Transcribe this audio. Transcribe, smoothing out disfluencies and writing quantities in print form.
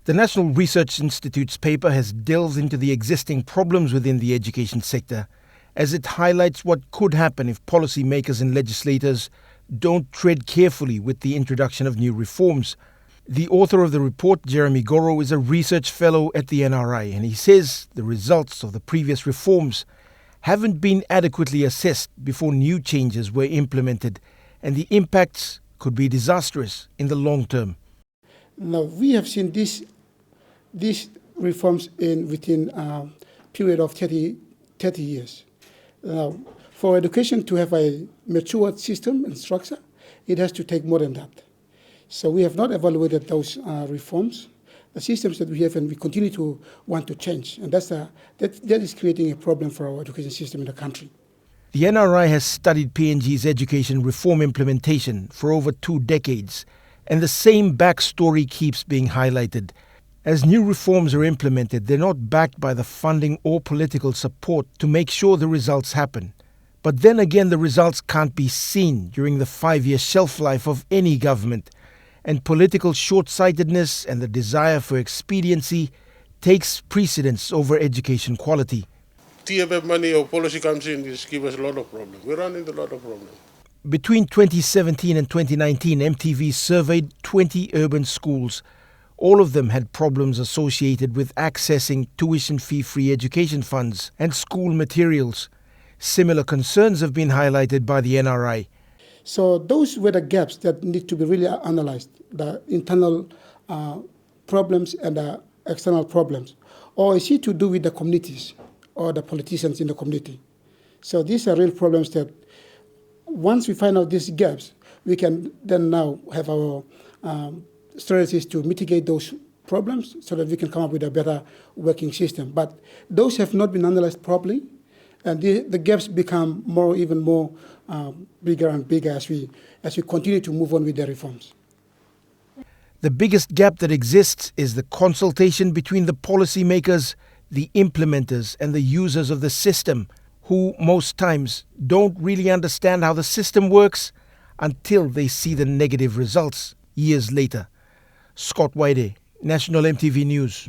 The National Research Institute's paper has delved into the existing problems within the education sector, as it highlights what could happen if policymakers and legislators don't tread carefully with the introduction of new reforms. The author of the report, Jeremy Goro, is a research fellow at the NRI, and he says the results of the previous reforms haven't been adequately assessed before new changes were implemented, and the impacts could be disastrous in the long term. Now, we have seen these reforms within a period of 30 years. Now, for education to have a mature system and structure, it has to take more than that. So we have not evaluated those reforms, the systems that we have, and we continue to want to change. And that is creating a problem for our education system in the country. The NRI has studied PNG's education reform implementation for over 2 decades, and the same backstory keeps being highlighted. As new reforms are implemented, they're not backed by the funding or political support to make sure the results happen. But then again, the results can't be seen during the 5-year shelf life of any government, and political short-sightedness and the desire for expediency takes precedence over education quality. TFF money or policy comes in, this gives us a lot of problems. We run into a lot of problems. Between 2017 and 2019, EMTV surveyed 20 urban schools. All of them had problems associated with accessing tuition fee-free education funds and school materials. Similar concerns have been highlighted by the NRI. So those were the gaps that need to be really analyzed, the internal problems and the external problems. Or is it to do with the communities or the politicians in the community? So these are real problems that once we find out these gaps, we can then now have our strategies to mitigate those problems so that we can come up with a better working system. But those have not been analyzed properly, and the gaps become even more bigger and bigger as we continue to move on with the reforms. The biggest gap that exists is the consultation between the policymakers, the implementers, and the users of the system, who most times don't really understand how the system works until they see the negative results years later. Scott Waide, National EMTV News.